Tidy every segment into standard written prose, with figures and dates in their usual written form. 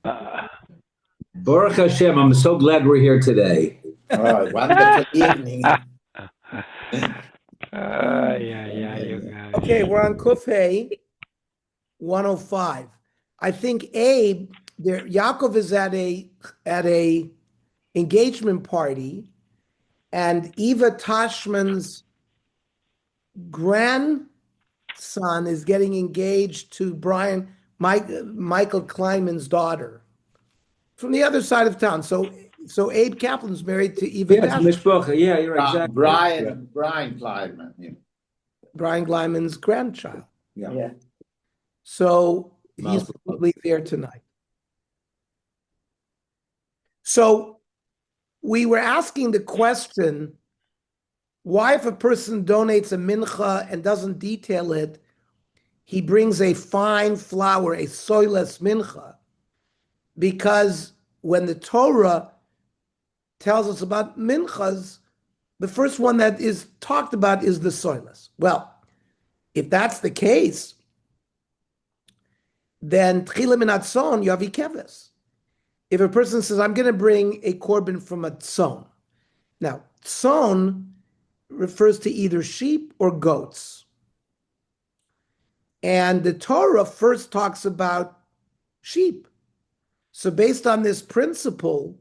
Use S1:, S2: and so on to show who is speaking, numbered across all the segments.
S1: Baruch Hashem, I'm so glad we're here today.
S2: Oh, wonderful evening.
S3: Yeah, you guys.
S4: Okay, we're on Kufay 105. I think Abe, Yaakov is at a engagement party, and Eva Tashman's grandson is getting engaged to Michael Kleinman's daughter from the other side of town. So Abe Kaplan's married to Eva
S1: Yes,
S4: Tashman,
S1: Mishpacha. Yeah, you're exactly.
S2: Brian Kleiman. Yeah.
S4: Brian Kleinman's grandchild.
S2: Yeah.
S4: So he's probably there tonight. So we were asking the question, why if a person donates a mincha and doesn't detail it, he brings a fine flour, a soyless mincha? Because when the Torah tells us about minchas, the first one that is talked about is the soyless. Well, if that's the case, then tchila min atzon yavi keves. If a person says, I'm going to bring a korban from a tzon. Now, tzon refers to either sheep or goats. And the Torah first talks about sheep. So based on this principle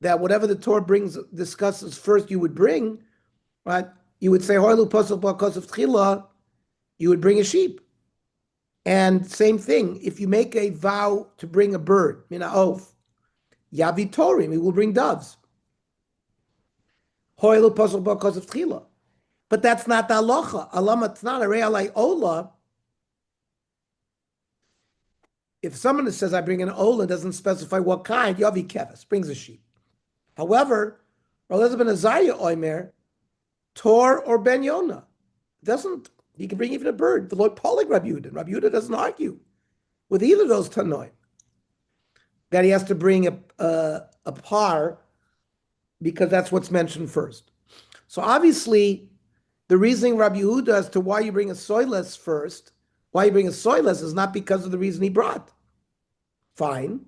S4: that whatever the Torah discusses first, you would bring, right? You would say, Hoilu pasuk b'kos of tchila, you would bring a sheep. And same thing, if you make a vow to bring a bird, mina oath, yavi torim, you will bring doves. Hoilu pasuk b'kos of tchila. But that's not the halacha. Alama t'nana re'alai ola. If someone says, I bring an ola, doesn't specify what kind, yavi keves, brings a sheep. However, Elizabeth Azariah Oimer, Tor or Ben Yonah, doesn't, he can bring even a bird. The Lord Polig Rabbi Yehuda. Rabbi Yehuda doesn't argue with either of those Tanoim, that he has to bring a par because that's what's mentioned first. So obviously, the reasoning Rabbi Yehuda as to why you bring a soyless first, why you bring a soyless is not because of the reason he brought. Fine.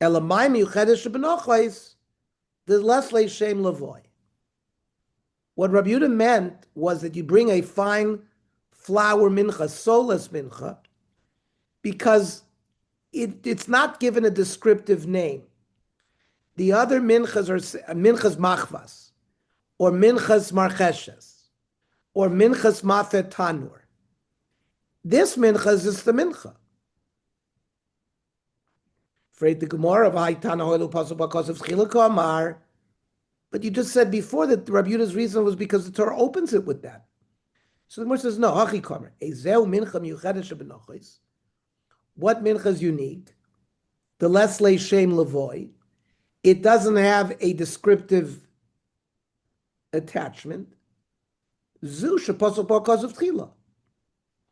S4: Elamai miyuchedesh shebenochos, the lesle shem lavoy. What Rabbi Yehuda meant was that you bring a fine flour mincha, soulless mincha, because it's not given a descriptive name. The other minchas are minchas machvas, or minchas marcheshes, or minchas mafet tanur. This mincha is just the mincha. Afraid the Gemara of Haitana Hoilu Pasuk Bakos of Chiluk Amar. But you just said before that Rabbi Yehuda's reason was because the Torah opens it with that. So the Gemara says, no, Hachi Kamer. Ezeu mincha miyuchedesh shebenochos. What mincha is unique? The lesle shem levoy. It doesn't have a descriptive attachment. Zu shepasuk bakos of Chila.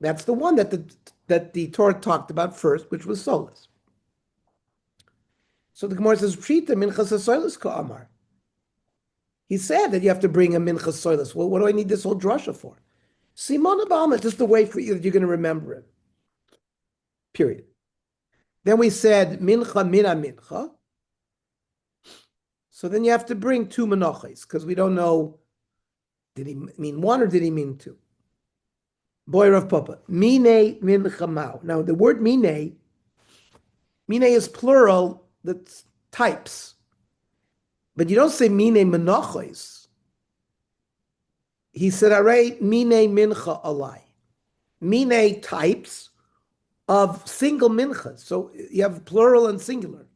S4: That's the one that the Torah talked about first, which was soulless. So the Gemara says, Pshita minchas soyless ka'amar. He said that you have to bring a minchas soyless. Well, what do I need this whole drasha for? Simon Abama, just a way for you that you're going to remember it. Period. Then we said mincha mina mincha. So then you have to bring two menachos, because we don't know, did he mean one or did he mean two? Boy Rav Papa. Mine mincha mao. Now the word mine is plural, that's types. But you don't say mine menachos. He said, "Aray mine mincha alai." Mine types of single minchas. So you have plural and singular.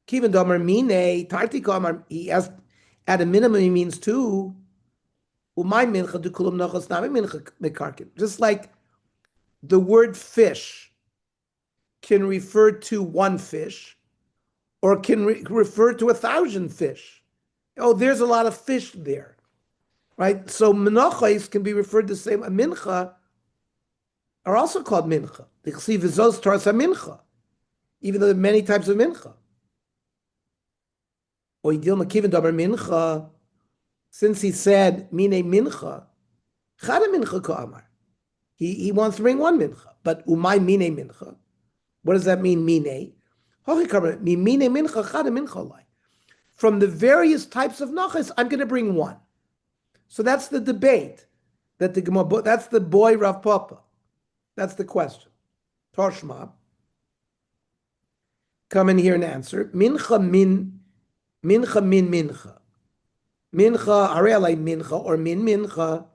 S4: Kivan damar mine tartikamar. He has, at a minimum, he means two. Umay mincha dukulam nachos nami mincha mekarkin. Just like the word fish can refer to one fish, or can refer to 1,000 fish. Oh, there's a lot of fish there, right? So menachos can be referred to the same. A mincha are also called mincha. The chsiv v'zos taras mincha, even though there are many types of mincha. Or yidil makiven daber mincha, since he said mine mincha, chada mincha ka'amar. He wants to bring one mincha, but umay mine mincha. What does that mean, mine? From the various types of nachas, I'm going to bring one. So that's the debate. That's the boy Rav Papa. That's the question. Toshma. Come in here and answer. Mincha min mincha. Mincha, arelai mincha, or mincha.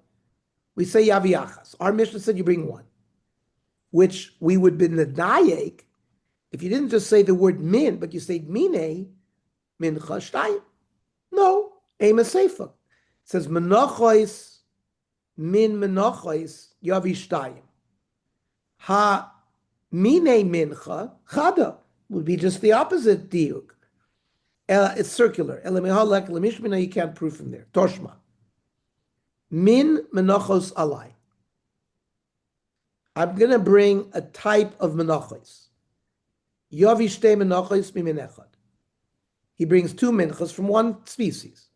S4: We say yaviachas. Our Mishnah said you bring one, which we would be nadayek if you didn't just say the word min, but you say mine, mincha shtayim. No, ema seifa. It says menachos min menachos yavi shtayim. Ha mine mincha chada would be just the opposite diuk. It's circular. You can't prove from there. Toshma. Min menachos alai. I'm going to bring a type of menachos. Yavi shtei menachos mimin echad. He brings two minchas from one species.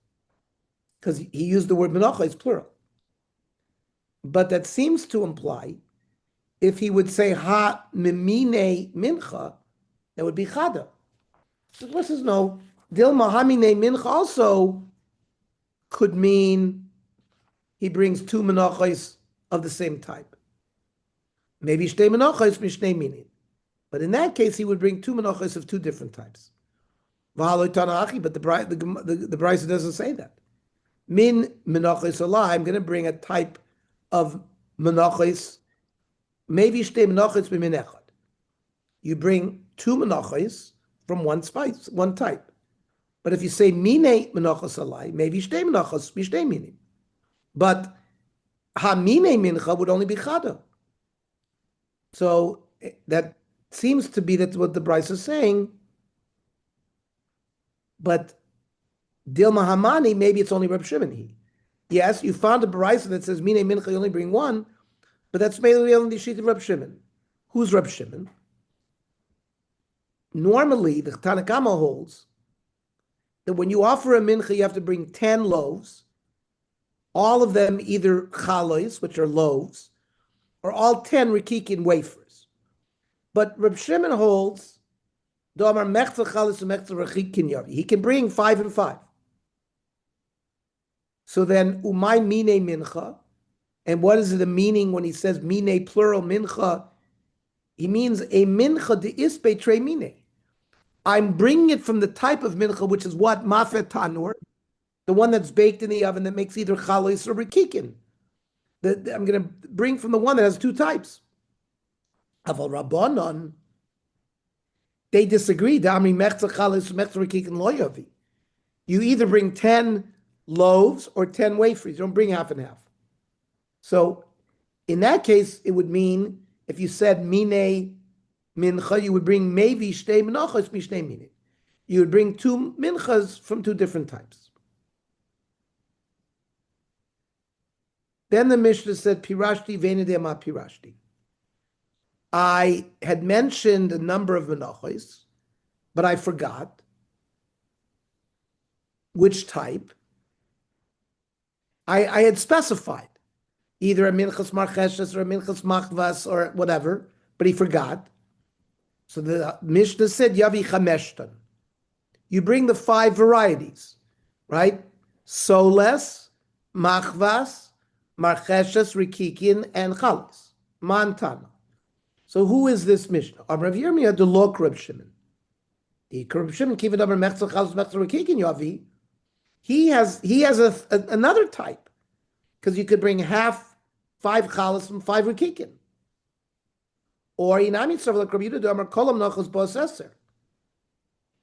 S4: Because he used the word menachos, plural. But that seems to imply, if he would say ha mimine mincha, that would be chada. So this is no. Dilma hamine mincha also could mean he brings two menachos of the same type. Maybe shtei menachos mishnei minin. But in that case, he would bring two menachos of two different types. But the Brisa doesn't say that. Min menachos Allah, I'm going to bring a type of menachos. Maybe shtei menachos b'min echad. You bring two menachos from one spice, one type. But if you say mine menachos alai, maybe shtei menachos mishnei minim. But ha mine mincha would only be chada. So that seems to be that's what the Bryce is saying. But Dilma Hamani, maybe it's only Reb Shimon. Yes, you found a Bryce that says mine mincha, you only bring one, but that's mainly only the sheet of Reb Shimon. Who's Reb Shimon? Normally, the Tanakama holds that when you offer a mincha, you have to bring 10 loaves, all of them either chalois, which are loaves, or all 10 rikikin wafers. But Reb Shimon holds, he can bring 5 and 5. So then, umay mine mincha, and what is the meaning when he says mine plural mincha? He means a mincha de ispe tre mine. I'm bringing it from the type of mincha, which is what? Mafet tanur, the one that's baked in the oven that makes either chalois or rikikin. I'm going to bring from the one that has two types. Aval Rabbanon, they disagree. You either bring 10 loaves or 10 wafers. You don't bring half and half. So in that case, it would mean if you said mine mincha, you would bring maybe shtei menachos mishnei minin. You would bring two minchas from two different types. Then the Mishnah said, Pirashti venedema pirashti. I had mentioned a number of menachos, but I forgot which type. I had specified either a minchas marcheshes or a minchas machvas or whatever, but he forgot. So the Mishnah said, Yavi chameshtan. You bring the 5 varieties, right? Soles, machvas, marcheshes, rikikin, and chalas. Mantana. So who is this Mishnah? Rav Yirmiyah de lo Reb Shimon. The Reb Shimon kivad amar mechzel chalas mechzel rikikin yavi. He has another type because you could bring half 5 chalas and 5 rikikin. Or inami tzavah like Rabbi Yehuda de amar kolam nachos bos eser.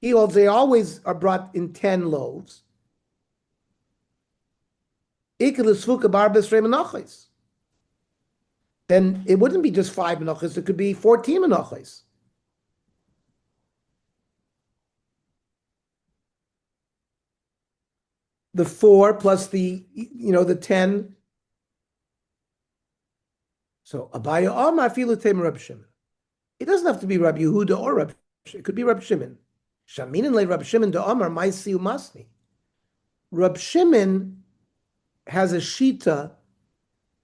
S4: He holds they always are brought in 10 loaves. Then it wouldn't be just 5 menachos, it could be 14 menachos. The 4 plus the 10. So Abaya Amar Filu Tem Reb Shimon. It doesn't have to be Rabbi Yehuda or Reb Shimon. It could be Reb Shimon. Shaminin le Reb Shimon de Amar Maisi Umasni. Reb Shimon has a shita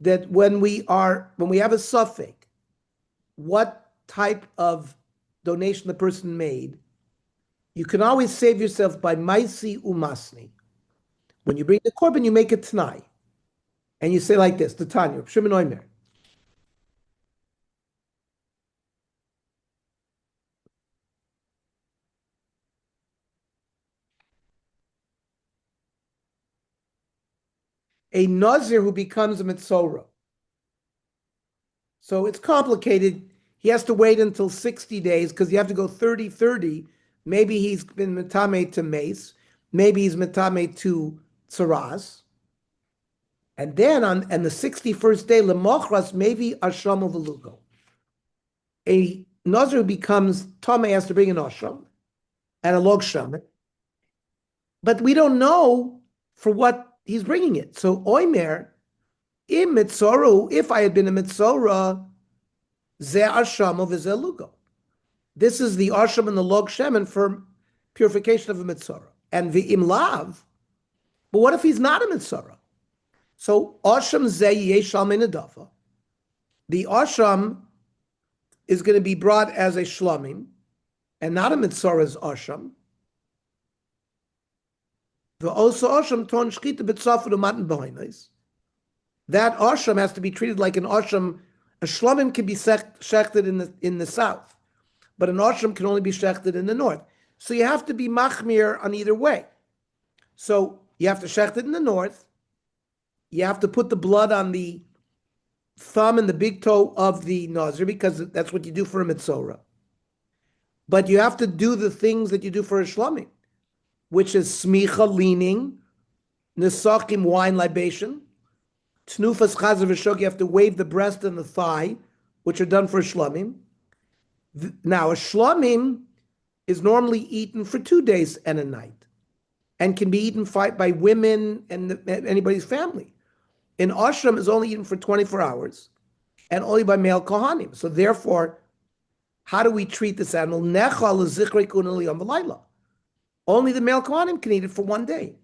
S4: that when we have a suffix, what type of donation the person made, you can always save yourself by maisi umasni. When you bring the korban, you make it t'nai. And you say like this, the Tanya, Shimon Oimer. A Nazir who becomes a Mitzorah. So it's complicated. He has to wait until 60 days because you have to go 30-30. Maybe he's been metame to mace. Maybe he's metame to tsaras. And then on the 61st day, lemochras, maybe asham of velugo. A Nazir who becomes Tomei has to bring an asham and a log shaman. But we don't know for what he's bringing it. So Oimer, im mitzoru, if I had been a mitzorah, ze asham of lugo. This is the asham and the log shemen for purification of a mitzorah. And the imlav, but what if he's not a mitzorah? So asham ze yeshal minadafa. The asham is going to be brought as a shlamim, and not a mitzorah's asham. The also asham ton shchita b'tzafud u'matan b'hoinos. That asham has to be treated like an asham. A shlamim can be shechted in the south, but an asham can only be shechted in the north. So you have to be machmir on either way. So you have to shecht it in the north. You have to put the blood on the thumb and the big toe of the nazir because that's what you do for a mitzorah. But you have to do the things that you do for a shlamim, which is smicha, leaning, nesakim, wine libation, tnufas chazer v'shog, you have to wave the breast and the thigh, which are done for a shlamim. Now, a shlamim is normally eaten for 2 days and a night, and can be eaten by women and anybody's family. An ashram is only eaten for 24 hours, and only by male kohanim. So therefore, how do we treat this animal? Nechal l'zichrei kunali on the only the male kohanim can eat it for 1 day.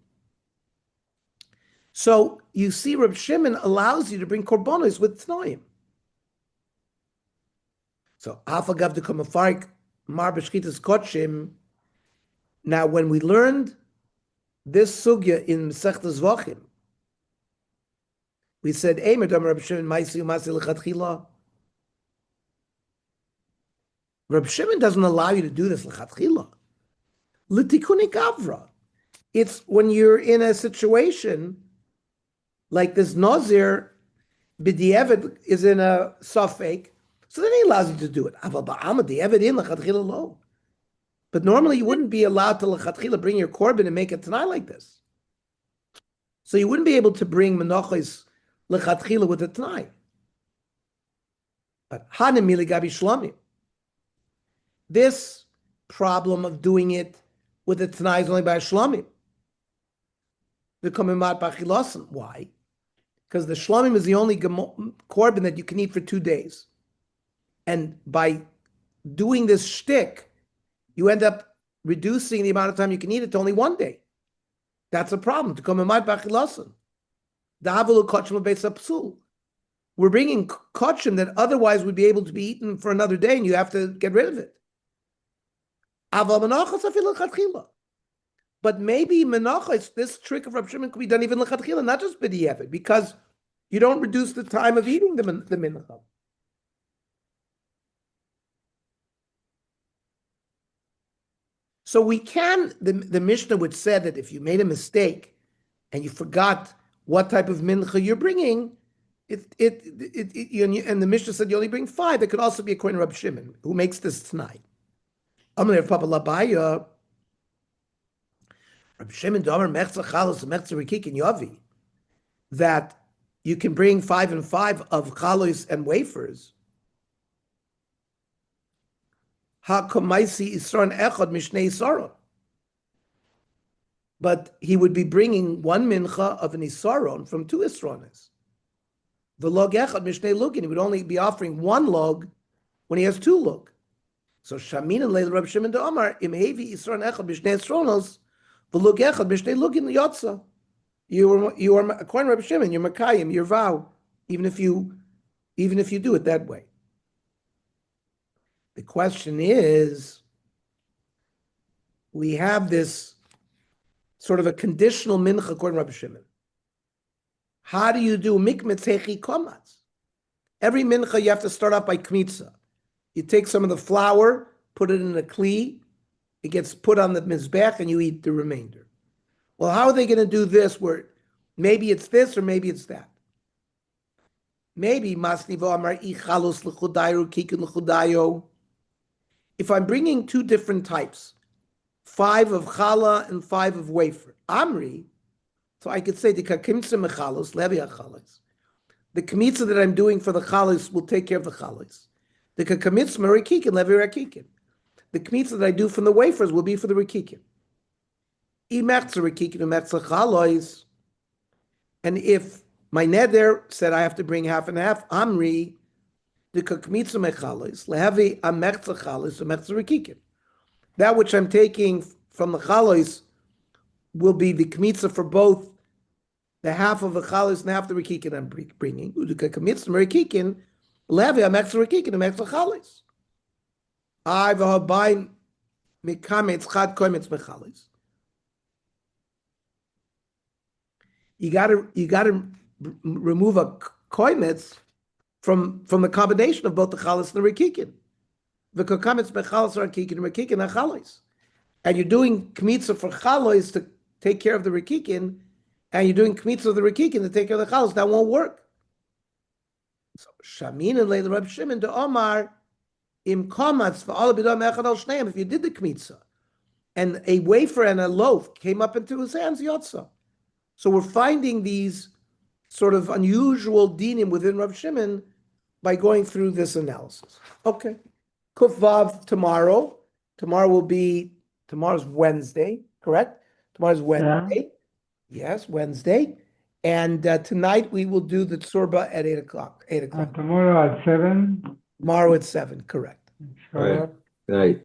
S4: So you see, Reb Shimon allows you to bring korbanos with tnoim. So afagav de kamafarik mar b'shchitas kotshim. Now, when we learned this sugya in Masechtas Zvachim, we said, "Eimer dam Reb Shimon ma'isi u'masi lechatchila." Reb Shimon doesn't allow you to do this lechatchila. L'tikuni gavra. It's when you're in a situation like this Nazir, b'di'evet is in a safek, so then he allows you to do it. Aval ba'ama di'evet in l'chatchila lo. But normally you wouldn't be allowed to l'chatchila bring your korban and make it tonight like this. So you wouldn't be able to bring menachos l'chatchila with it tonight. But hanem miligabi shlamim. This problem of doing it with the Tanai is only by a shlamim. The komimat b'achilasim. Why? Because the shlamim is the only korban that you can eat for 2 days. And by doing this shtick, you end up reducing the amount of time you can eat it to only 1 day. That's a problem. To komimat b'achilasim. Da'avalu kotchim b'beis ha'psul. We're bringing kotchim that otherwise would be able to be eaten for another day, and you have to get rid of it. But maybe menachos, this trick of Reb Shimon could be done even lechatchila, not just b'di'evet, because you don't reduce the time of eating the mincha. So we can, the Mishnah would say that if you made a mistake and you forgot what type of mincha you're bringing, and the Mishnah said you only bring 5, it could also be according to Reb Shimon, who makes this tonight. Reb Shimon Domer mechza chalos mechza rikik and yavi, that you can bring 5 and 5 of chalos and wafers. Ha komaisi isron echad mishnei isaron. But he would be bringing 1 mincha of an isaron from 2 isrones. The log echad mishnei lugin. He would only be offering 1 log when he has 2 log. So Shamin and Leil Reb Shimon de Omar im hevi isron echad mishnei isronos v'lug echad mishnei lugin yotza. You are according to Reb Shimon, you're makayim, your vow, even if you do it that way. The question is, we have this sort of a conditional mincha according to Rabbi Shimon. How do you do mikmetzechi komatz? Every mincha you have to start out by kmitza. You take some of the flour, put it in a kli, it gets put on the mizbech, and you eat the remainder. Well, how are they going to do this where maybe it's this or maybe it's that? Maybe masnivo amar ichalus l'chudayu kikun l'chudayo. If I'm bringing two different types, 5 of challah and 5 of wafer, amri, so I could say the kakimtza mechalos levi achalos. The kmitza that I'm doing for the chalos will take care of the chalos. The kakamitza merikikin levi rakikin. The kmitza that I do from the wafers will be for the rikikin. And if my neder said I have to bring half and half, amri, the kakmitza mechalos levi amertza chalos amertza rikikin. That which I'm taking from the chalos will be the kmitza for both the half of the chalos and half the rikikin I'm bringing. Udika kmitza rikikin levi amertza rikikin amertza chalos. I v'habayin mikametz chad koimetz mechalos. You gotta remove a koimetz from the combination of both the chalos and the rikikin. The kokametz mechalos are rikikin and rikikin are chalos. And you're doing kmitza for chalos to take care of the rikikin, and you're doing kmitza of the rikikin to take care of the chalos. That won't work. So shamin and leil Reb Shimon to Omar im komatz for all b'dam echad al shneim. If you did the kmitza, and a wafer and a loaf came up into his hands, yotza. So we're finding these sort of unusual dinim within Reb Shimon by going through this analysis. Okay. Kuf Vav tomorrow. Tomorrow's Wednesday, correct? Tomorrow's Wednesday. Yeah. Yes, Wednesday. And tonight we will do the tsurba at 8 o'clock. 8 o'clock.
S3: Tomorrow at 7.
S4: Tomorrow at 7, correct.
S1: Right. Right.